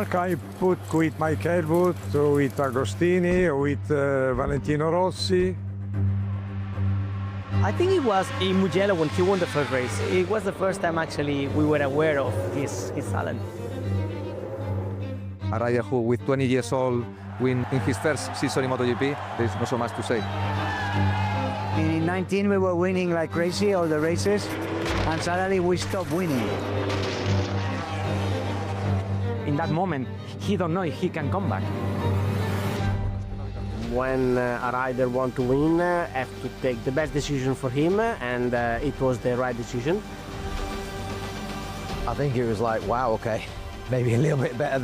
Marc, I put with Michael Wood, with Agostini, with Valentino Rossi. I think it was in Mugello when he won the first race. It was the first time actually we were aware of his talent. A rider who, with 20 years old, win in his first season in MotoGP, there's not so much to say. In 19 we were winning like crazy all the races, and suddenly we stopped winning. In that moment, he don't know if he can come back. When a rider wants to win, have to take the best decision for him, and it was the right decision. I think it was like, wow, okay, maybe a little bit better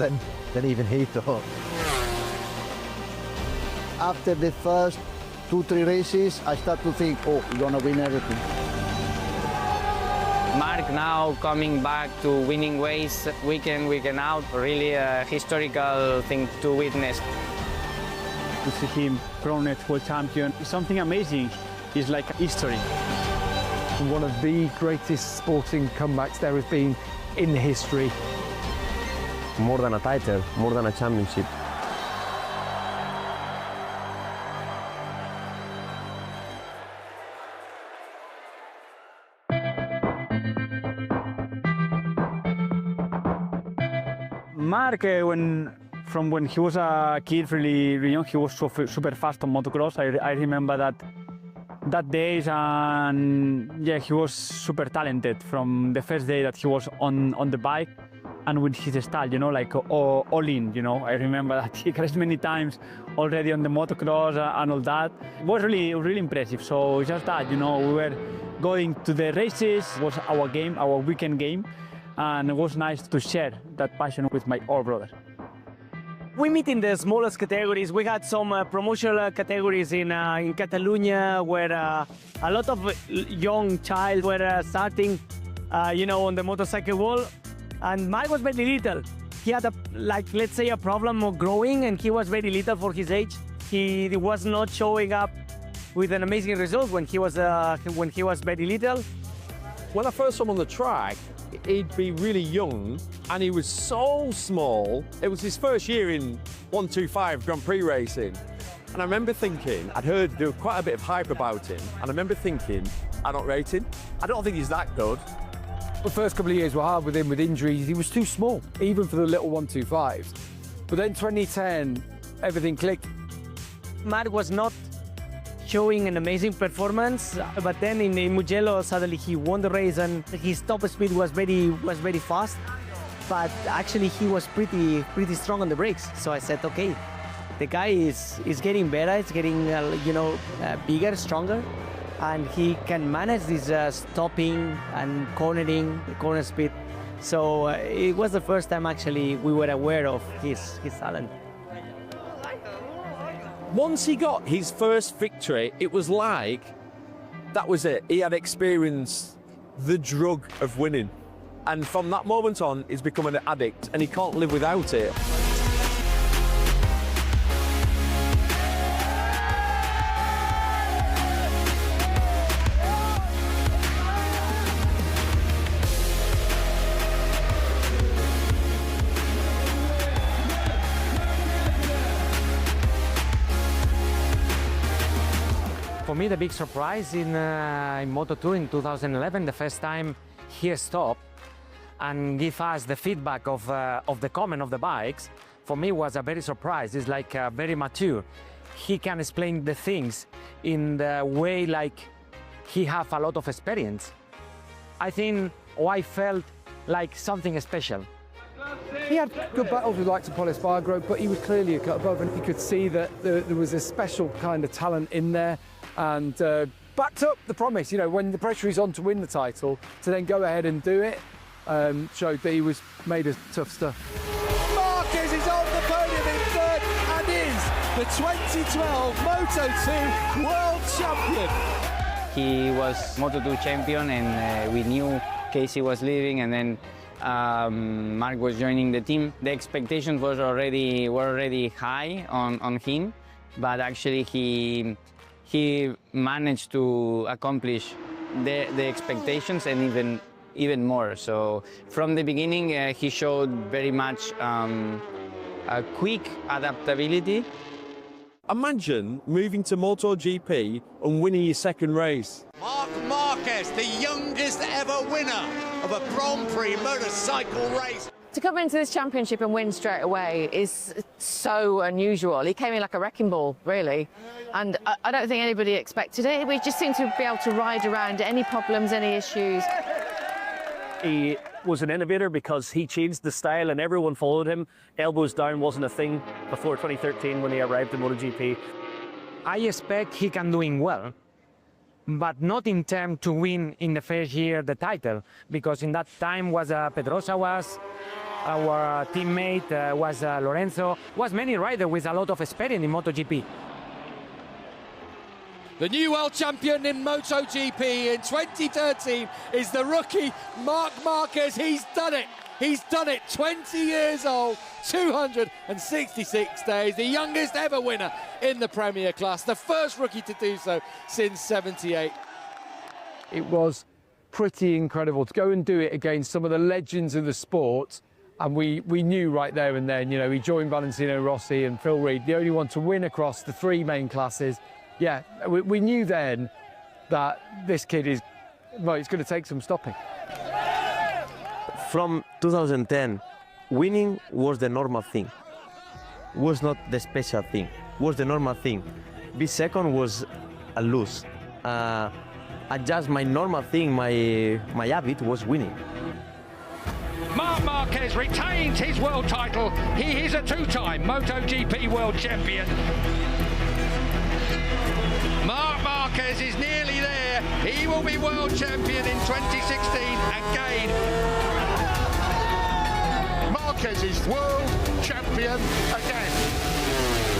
than even he thought. After the first 2-3 races, I start to think, oh, we're gonna win everything. Marc now coming back to winning ways week in, weekend out, really a historical thing to witness. To see him crowned world champion is something amazing. It's like history. One of the greatest sporting comebacks there has been in history. More than a title, more than a championship. Marc, from when he was a kid, really young, he was super fast on motocross. I remember that days, and yeah, he was super talented from the first day that he was on the bike and with his style, you know, like all in, you know. I remember that he crashed many times already on the motocross and all that. It was really impressive. So just that, you know, we were going to the races, it was our game, our weekend game, and it was nice to share that passion with my older brother. We meet in the smallest categories. We had some promotional categories in Catalonia where a lot of young child were starting, you know, on the motorcycle wall. And Marc was very little. He had let's say a problem of growing, and he was very little for his age. He was not showing up with an amazing result when he was very little. When I first saw him on the track, he'd be really young and he was so small. It was his first year in 125 Grand Prix racing. And I remember thinking, I'd heard there was quite a bit of hype about him, and I remember thinking, I don't rate him. I don't think he's that good. The first couple of years were hard with him with injuries. He was too small, even for the little 125s. But then 2010, everything clicked. Marc was not showing an amazing performance, but then in Mugello suddenly he won the race and his top speed was very fast, but actually he was pretty strong on the brakes. So I said, okay, the guy is getting better, it's getting you know, bigger, stronger, and he can manage this stopping and cornering, the corner speed. So it was the first time actually we were aware of his talent. Once he got his first victory, it was like, that was it. He had experienced the drug of winning. And from that moment on, he's become an addict and he can't live without it. For me, the big surprise in Moto2 in 2011, the first time he stopped and give us the feedback of the comment of the bikes, for me was a very surprise. It's like very mature. He can explain the things in the way like he have a lot of experience. I think I felt like something special. He had good battles with likes of Paul Espargaro, but he was clearly a cut above, and you could see that there was a special kind of talent in there, and backed up the promise. You know, when the pressure is on to win the title, to then go ahead and do it, showed that he was made of tough stuff. Marquez is on the podium in third and is the 2012 Moto2 World Champion. He was Moto2 champion, and we knew Casey was leaving, and then Marc was joining the team. The expectations were already high on him, but actually he managed to accomplish the expectations and even even more. So from the beginning, he showed very much a quick adaptability. Imagine moving to MotoGP and winning your second race. Marc Marquez, the youngest ever winner of a Grand Prix motorcycle race. To come into this championship and win straight away is so unusual. He came in like a wrecking ball, really. And I don't think anybody expected it. We just seemed to be able to ride around any problems, any issues. He was an innovator because he changed the style and everyone followed him. Elbows down wasn't a thing before 2013 when he arrived in MotoGP. I expect he can doing well, but not in terms to win in the first year the title, because in that time was Pedrosa was our teammate, was Lorenzo, was many riders with a lot of experience in MotoGP. The new world champion in MotoGP in 2013 is the rookie Marc Marquez. He's done it. He's done it. 20 years old, 266 days, the youngest ever winner in the Premier class, the first rookie to do so since '78. It was pretty incredible to go and do it against some of the legends of the sport. And we knew right there and then, you know, he joined Valentino Rossi and Phil Reed, the only one to win across the three main classes. Yeah, we knew then that this kid is, well, it's going to take some stopping. From 2010, winning was the normal thing. Was not the special thing. Was the normal thing. Be second was a lose. Just my normal thing, my habit was winning. Marc Marquez retains his world title. He is a two-time MotoGP world champion. Marc Marquez is nearly there. He will be world champion in 2016 again. Marquez is world champion again.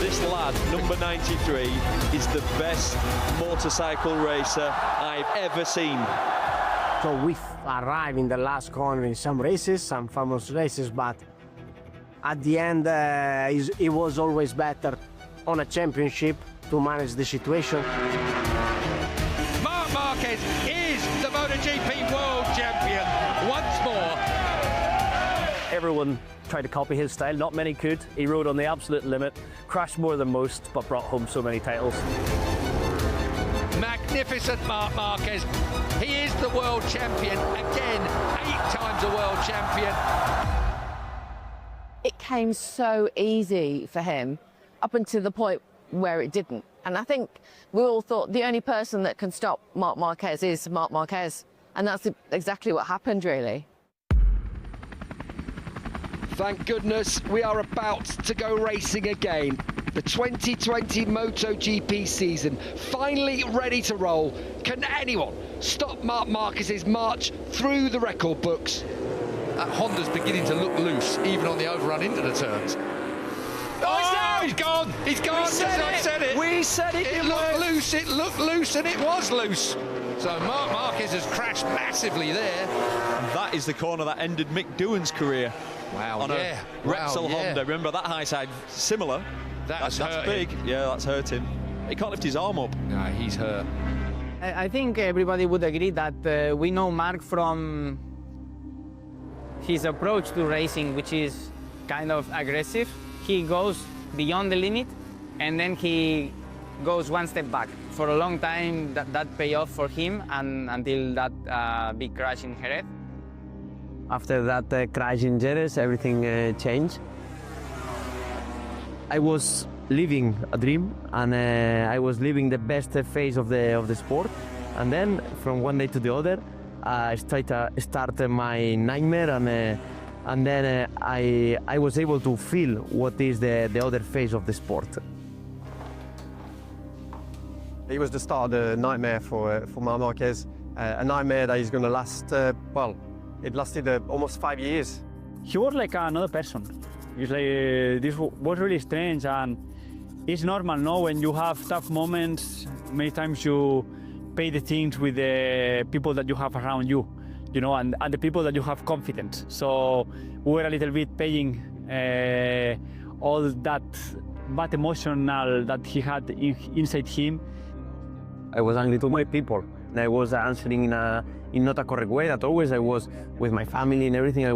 This lad, number 93, is the best motorcycle racer I've ever seen. So we arrived in the last corner in some races, some famous races, but at the end it was always better on a championship to manage the situation. Marc Marquez is the MotoGP world champion once more. Everyone tried to copy his style, not many could. He rode on the absolute limit, crashed more than most, but brought home so many titles. Magnificent Marc Marquez. He is the world champion again, 8 times a world champion. It came so easy for him up until the point where it didn't. And I think we all thought the only person that can stop Marc Marquez is Marc Marquez. And that's exactly what happened, really. Thank goodness we are about to go racing again. The 2020 MotoGP season finally ready to roll. Can anyone stop Marc Marquez's march through the record books? That Honda's beginning to look loose, even on the overrun into the turns. Oh, he's gone! He's gone! We said it! We said it! It looked loose, and it was loose. So Marc Marquez has crashed massively there. And that is the corner that ended Mick Doohan's career. Wow, on a Repsol Honda. Remember that high side, similar. That's big. Yeah, that's hurt him. He can't lift his arm up. No, he's hurt. I think everybody would agree that we know Marc from his approach to racing, which is kind of aggressive. He goes beyond the limit, and then he goes one step back. For a long time, that paid off for him, and until that big crash in Jerez. After that crash in Jerez, everything changed. I was living a dream, and I was living the best phase of the sport. And then, from one day to the other, I started my nightmare, and then I was able to feel what is the other phase of the sport. It was the start of the nightmare for Marc Marquez, a nightmare that is going to last, well, it lasted almost 5 years. He was like another person. It's like, this was really strange, and it's normal, no? When you have tough moments, many times you pay the things with the people that you have around you, you know, and the people that you have confidence. So we were a little bit paying all that bad emotional that he had inside him. I was angry to my people, And I was answering in not a correct way. That always I was with my family and everything.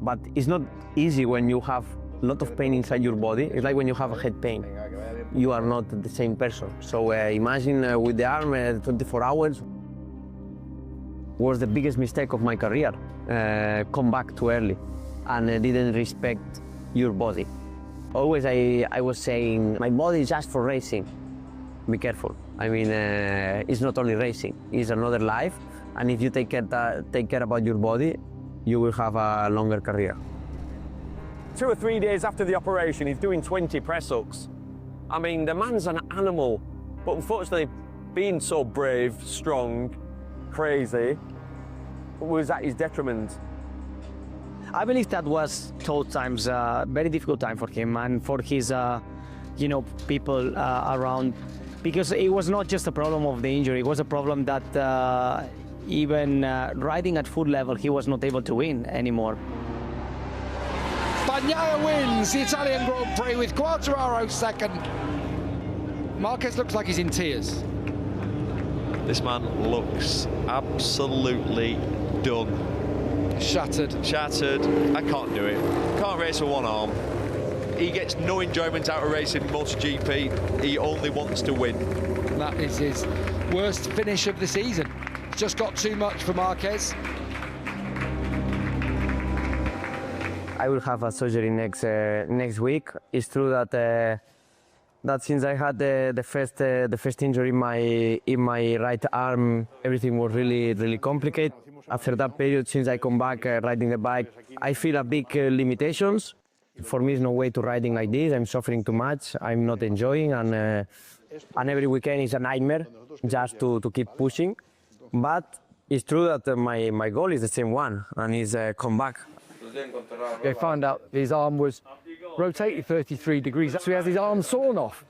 But it's not easy when you have a lot of pain inside your body. It's like when you have a head pain. You are not the same person. So imagine with the arm 24 hours was the biggest mistake of my career. Come back too early and didn't respect your body. Always I was saying, my body is just for racing. Be careful. I mean, it's not only racing, it's another life. And if you take care about your body, you will have a longer career. 2 or 3 days after the operation, he's doing 20 press-ups. I mean, the man's an animal, but unfortunately, being so brave, strong, crazy, was at his detriment. I believe that was tough times, very difficult time for him and for his, people around, because it was not just a problem of the injury. It was a problem that even riding at full level, he was not able to win anymore. Bagnaia wins the Italian Grand Prix with Quartararo second. Marquez looks like he's in tears. This man looks absolutely done. Shattered. Shattered. I can't do it. Can't race with one arm. He gets no enjoyment out of racing MotoGP. He only wants to win. That is his worst finish of the season. It's just got too much for Marquez. I will have a surgery next week. It's true that since I had the first injury in my right arm, everything was really complicated. After that period, since I come back riding the bike, I feel a big limitations. For me, it's no way to riding like this. I'm suffering too much. I'm not enjoying, and every weekend is a nightmare just to keep pushing. But it's true that my goal is the same one, and is come back. They found out his arm was rotated 33 degrees. So he has his arm sawn off,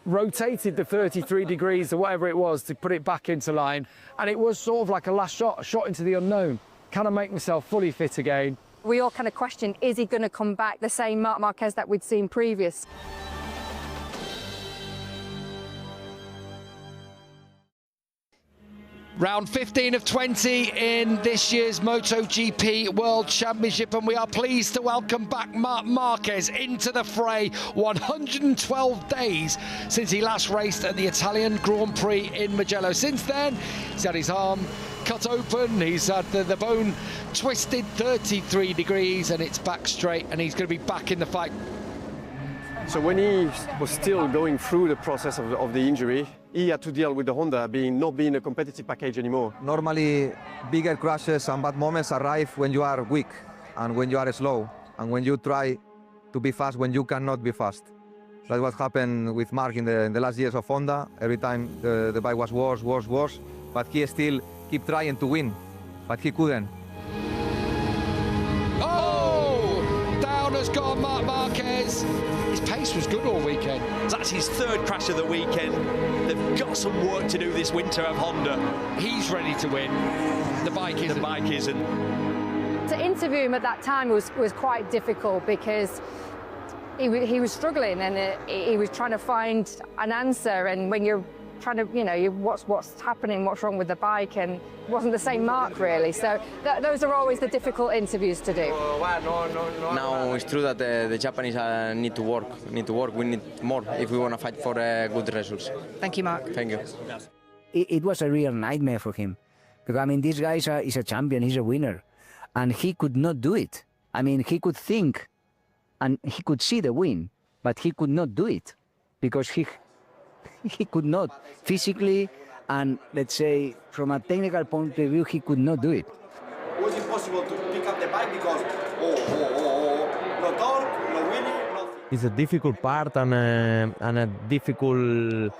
rotated the 33 degrees or whatever it was to put it back into line. And it was sort of like a last shot, a shot into the unknown. Can I make myself fully fit again? We all kind of questioned, is he going to come back the same Marc Marquez that we'd seen previous? Round 15 of 20 in this year's MotoGP World Championship, and we are pleased to welcome back Marc Marquez into the fray. 112 days since he last raced at the Italian Grand Prix in Mugello. Since then, he's had his arm cut open, he's had the bone twisted 33 degrees, and it's back straight, and he's going to be back in the fight. So when he was still going through the process of the injury, he had to deal with the Honda not being a competitive package anymore. Normally, bigger crashes and bad moments arrive when you are weak and when you are slow and when you try to be fast when you cannot be fast. That's what happened with Marc in the last years of Honda. Every time the bike was worse, but he still kept trying to win, but he couldn't. Oh! Down has gone Marc Marquez. His pace was good all weekend. That's his third crash of the weekend. They've got some work to do this winter at Honda. He's ready to win. The bike isn't. The bike isn't. To interview him at that time was quite difficult because he was struggling and he was trying to find an answer, and when you're trying to, what's happening, what's wrong with the bike, and it wasn't the same Marc really. So those are always the difficult interviews to do. Now it's true that the Japanese need to work. We need more if we want to fight for good results. Thank you, Marc. Thank you. It was a real nightmare for him. Because, I mean, this guy is a champion, he's a winner. And he could not do it. I mean, he could think and he could see the win, but he could not do it because he could not physically, and let's say from a technical point of view, he could not do it. Was it possible to pick up the bike because no torque, no winning, nothing? It's a difficult part and a difficult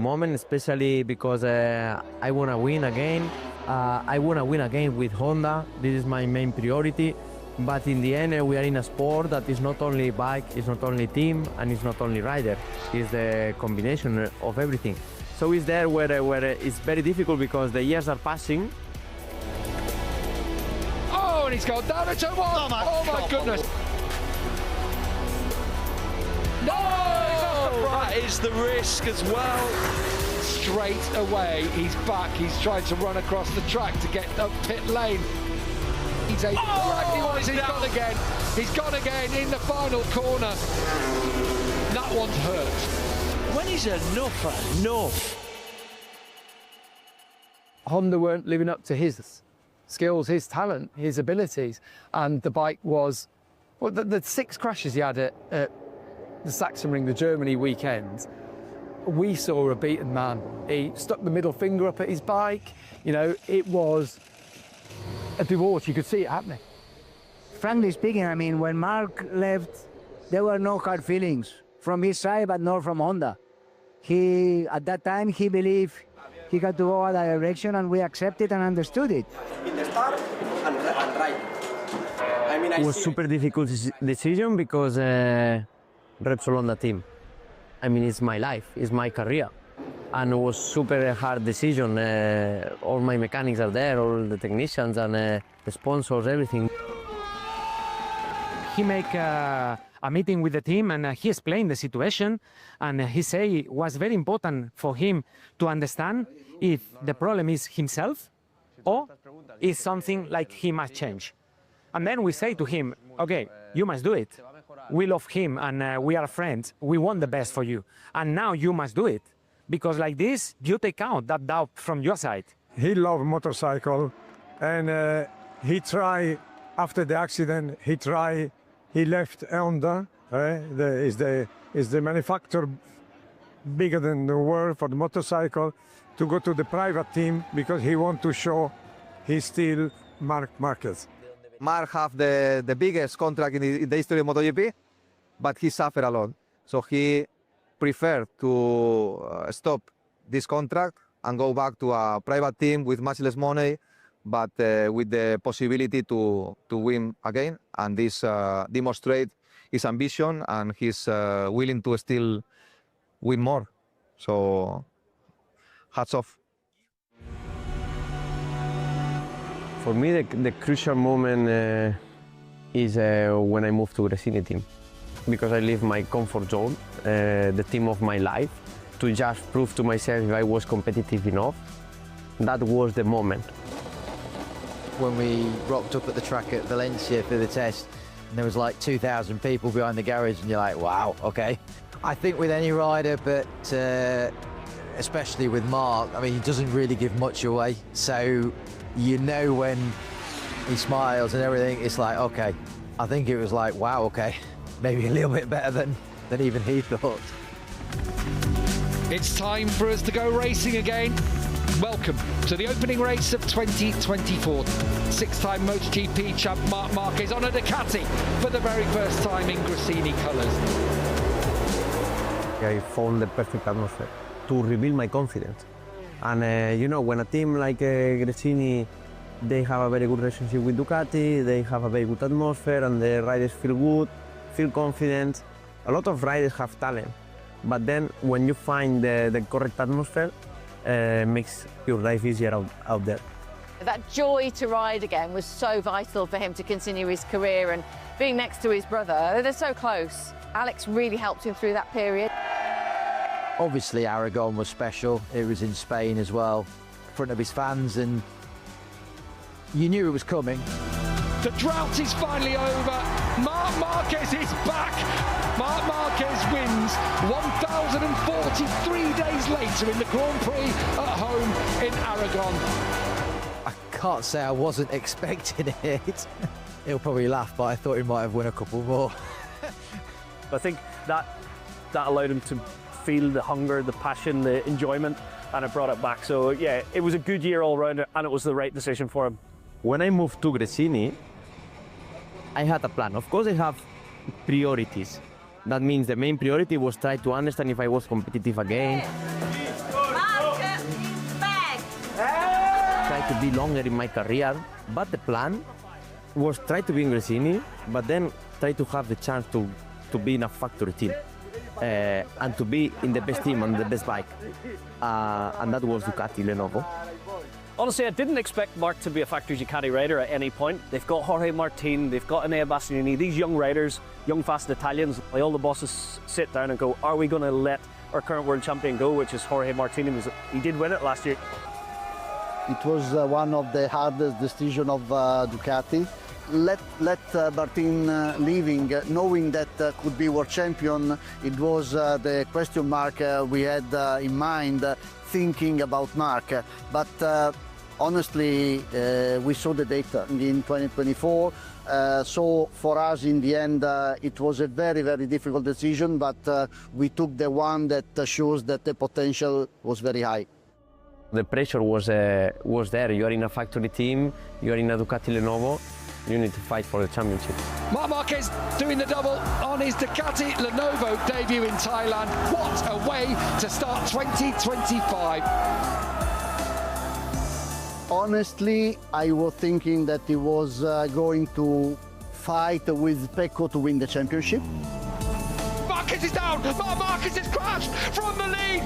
moment, especially because I want to win again. I want to win again with Honda. This is my main priority. But in the end, we are in a sport that is not only bike, it's not only team, and it's not only rider. It's the combination of everything. So it's there where it's very difficult because the years are passing. Oh, and he's gone down to turn one. Oh my goodness. No! That is the risk as well. straight away. He's back. He's trying to run across the track to get up pit lane. He's a he's gone again. He's gone again in the final corner. That one's hurt. When is enough enough? Honda weren't living up to his skills, his talent, his abilities, and the bike was, well, the 6 crashes he had at the Sachsenring, the Germany weekend, we saw a beaten man. He stuck the middle finger up at his bike. You know, it was a divorce. You could see it happening. Frankly speaking, I mean, when Marc left, there were no hard feelings from his side, but not from Honda. At that time, he believed he had to go other direction, and we accepted and understood it. In the start and right. I mean, It was super difficult decision because Repsol Honda team. I mean, it's my life, it's my career. And it was super hard decision. All my mechanics are there, all the technicians and the sponsors, everything. He make a meeting with the team and he explained the situation, and he say it was very important for him to understand if the problem is himself or is something like he must change. And then we say to him, okay, you must do it. We love him and we are friends. We want the best for you. And now you must do it. Because like this, you take out that doubt from your side. He loved motorcycle, and he tried, after the accident, he left Honda, is the manufacturer bigger than the world for the motorcycle, to go to the private team because he want to show he's still Marc Marquez. Marc have the biggest contract in the history of MotoGP, but he suffered a lot. So he preferred to stop this contract and go back to a private team with much less money, but with the possibility to win again. And this demonstrates his ambition, and he's willing to still win more. So hats off. For me, the crucial moment is when I moved to Gresini team, because I leave my comfort zone, the team of my life, to just prove to myself if I was competitive enough. That was the moment. When we rocked up at the track at Valencia for the test, and there was like 2,000 people behind the garage, and you're like, wow, okay. I think with any rider, but especially with Marc, I mean, he doesn't really give much away. So you know when he smiles and everything, it's like, okay. I think it was like, wow, okay. Maybe a little bit better than even he thought. It's time for us to go racing again. Welcome to the opening race of 2024. 6-time MotoGP champ Marc Marquez on a Ducati for the very first time in Gresini colours. I found the perfect atmosphere to rebuild my confidence. And you know, when a team like Gresini, they have a very good relationship with Ducati, they have a very good atmosphere, and the riders feel good, feel confident. A lot of riders have talent, but then when you find the correct atmosphere, makes your life easier out there. That joy to ride again was so vital for him to continue his career, and being next to his brother, they're so close. Alex really helped him through that period. Obviously, Aragon was special. It was in Spain as well, in front of his fans, and you knew it was coming. The drought is finally over. Marc Marquez is back. Marc Marquez wins 1,043 days later in the Grand Prix at home in Aragon. I can't say I wasn't expecting it. He'll probably laugh, but I thought he might have won a couple more. I think that allowed him to feel the hunger, the passion, the enjoyment, and it brought it back. So yeah, it was a good year all round, and it was the right decision for him. When I moved to Gresini, I had a plan. Of course, I have priorities. That means the main priority was try to understand if I was competitive again. Try to be longer in my career. But the plan was try to be in Gresini, but then try to have the chance to be in a factory team. And to be in the best team on the best bike. And that was Ducati Lenovo. Honestly, I didn't expect Marc to be a factory Ducati rider at any point. They've got Jorge Martin, they've got Enea Bastianini, these young riders, young fast Italians. All the bosses sit down and go, are we going to let our current world champion go, which is Jorge Martinez. He did win it last year. It was one of the hardest decisions of Ducati. Let Martin leaving, knowing that could be world champion, it was the question mark we had in mind, thinking about Marc. But honestly, we saw the data in 2024. So for us, in the end, it was a very, very difficult decision, but we took the one that shows that the potential was very high. The pressure was there. You are in a factory team, you are in a Ducati Lenovo, you need to fight for the championship. Marc Marquez doing the double on his Ducati Lenovo debut in Thailand. What a way to start 2025. Honestly, I was thinking that he was going to fight with Pecco to win the championship. Marquez is down. Marc Marquez has crashed from the lead.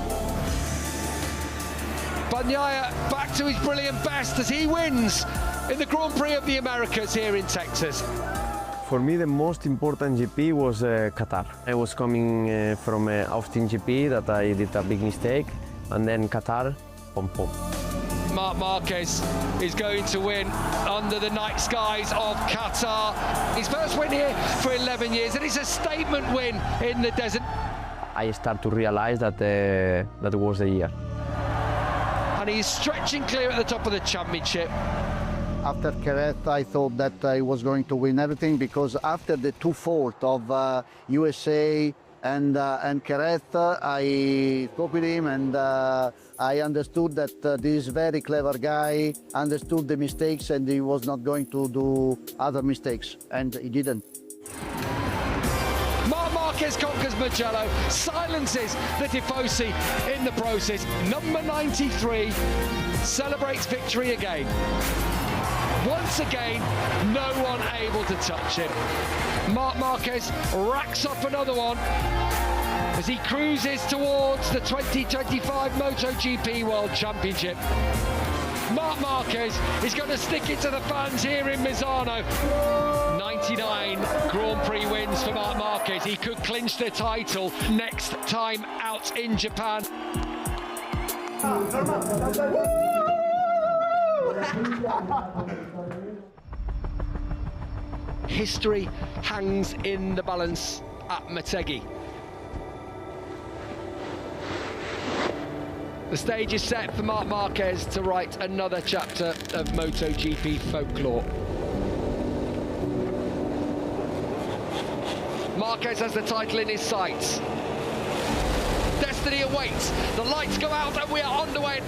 Bagnaia back to his brilliant best as he wins in the Grand Prix of the Americas here in Texas. For me, the most important GP was Qatar. I was coming from Austin GP that I did a big mistake, and then Qatar, pom pom. Marc Marquez is going to win under the night skies of Qatar. His first win here for 11 years, and it's a statement win in the desert. I start to realize that that was the year. And he's stretching clear at the top of the championship. After Jerez, I thought that I was going to win everything, because after the 2 fault of USA and Jerez, I spoke with him, and I understood that this very clever guy understood the mistakes and he was not going to do other mistakes, and he didn't. Marc Marquez conquers Mugello, silences the Tifosi in the process. Number 93 celebrates victory again. Once again, no one able to touch him. Marc Marquez racks up another one as he cruises towards the 2025 MotoGP World Championship. Marc Marquez is going to stick it to the fans here in Misano. 99 Grand Prix wins for Marc Marquez. He could clinch the title next time out in Japan. History hangs in the balance at Motegi. The stage is set for Marc Marquez to write another chapter of MotoGP folklore. Marquez has the title in his sights. Destiny awaits. The lights go out and we are underway.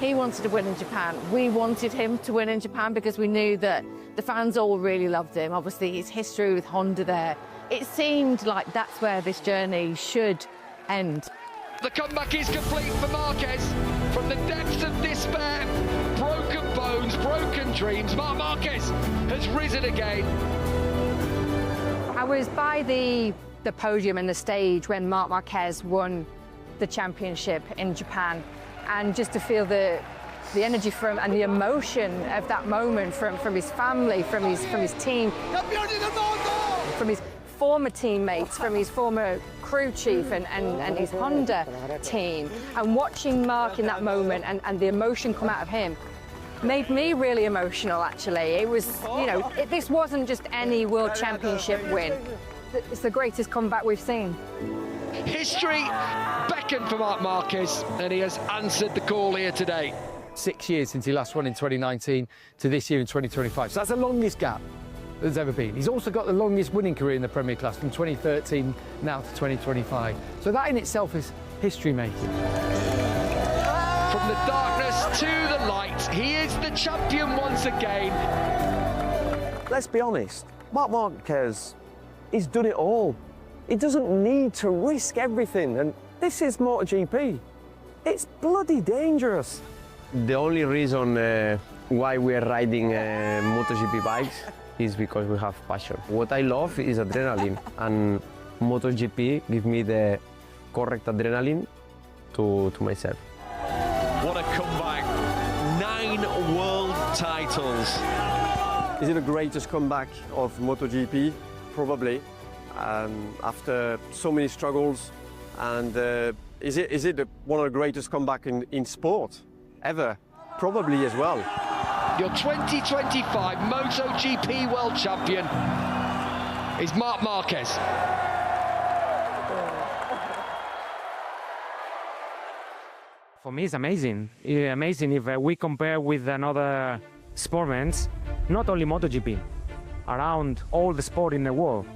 He wanted to win in Japan. We wanted him to win in Japan because we knew that the fans all really loved him. Obviously, his history with Honda there. It seemed like that's where this journey should end. The comeback is complete for Marquez. From the depths of despair, broken bones, broken dreams, Marc Marquez has risen again. I was by the podium and the stage when Marc Marquez won the championship in Japan, and just to feel the energy from and the emotion of that moment from his family, from his team, from his former teammates, from his former crew chief and his Honda team, and watching Marc in that moment and the emotion come out of him made me really emotional, actually. It was, you know, this wasn't just any world championship win. It's the greatest comeback we've seen. History beckoned for Marc Marquez, and he has answered the call here today. 6 years since he last won in 2019 to this year in 2025. So that's the longest gap there's ever been. He's also got the longest winning career in the Premier Class from 2013 now to 2025. So that in itself is history making. From the darkness to the light, he is the champion once again. Let's be honest, Marc Marquez, he's done it all. He doesn't need to risk everything, and this is MotoGP. It's bloody dangerous. The only reason why we are riding MotoGP bikes is because we have passion. What I love is adrenaline, and MotoGP gives me the correct adrenaline to myself. What a comeback. 9 world titles. Is it the greatest comeback of MotoGP? Probably. After so many struggles, and Is it one of the greatest comebacks in sport ever? Probably as well. Your 2025 MotoGP World Champion is Marc Marquez. For me, it's amazing. Amazing if we compare with another sportmen, not only MotoGP, around all the sport in the world.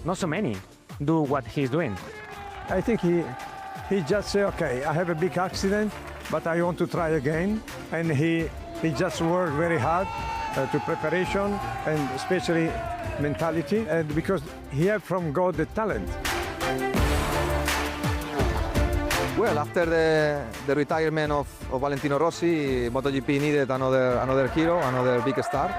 Not so many do what he's doing. I think he just say, okay, I have a big accident, but I want to try again. And he just worked very hard to preparation and especially mentality, and because he had from God the talent. Well, after the retirement of Valentino Rossi, MotoGP needed another hero, another big star.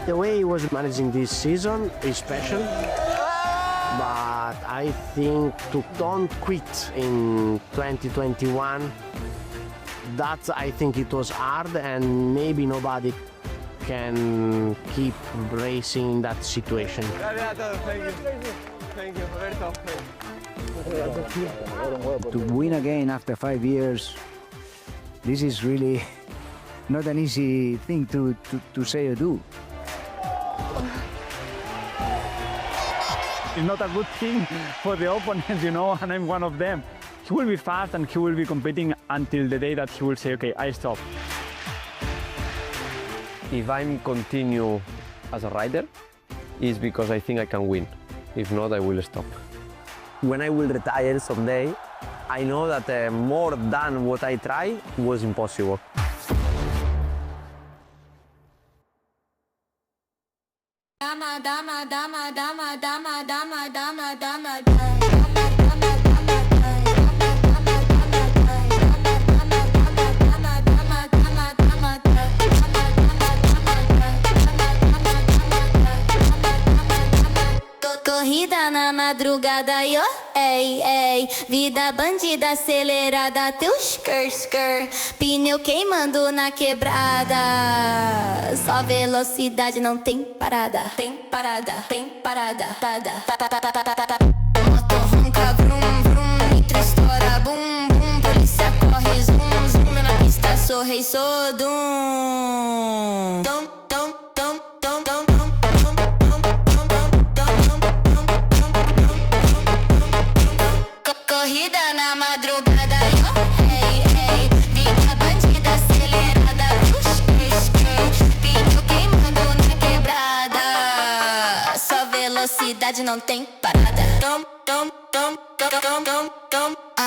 The way he was managing this season is special, but I think to don't quit in 2021, I think it was hard, and maybe nobody can keep racing in that situation. Thank you, Roberto. To win again after 5 years, this is really not an easy thing to say or do. It's not a good thing for the opponents, you know, and I'm one of them. He will be fast and he will be competing until the day that he will say, okay, I stop. If I'm continue as a rider, it's because I think I can win. If not, I will stop. When I will retire someday, I know that more than what I try was impossible. Corrida na madrugada, yo, ei, ei. Vida bandida acelerada, teu skr. Pneu queimando na quebrada. Só velocidade, não tem parada. Tem parada, tem parada. Motor ronca, vrum, vrum. Nitro estoura, bum, bum. Polícia corre, zoom, zoom. Na pista sou rei, sou dum. Dum, dum, dum, dum, dum. Corrida na madrugada, yo, hey, hey. Vida bandida acelerada, pneu queimando na quebrada. Só velocidade, não tem parada. Tom, tom, tom, tom, tom, tom, tom.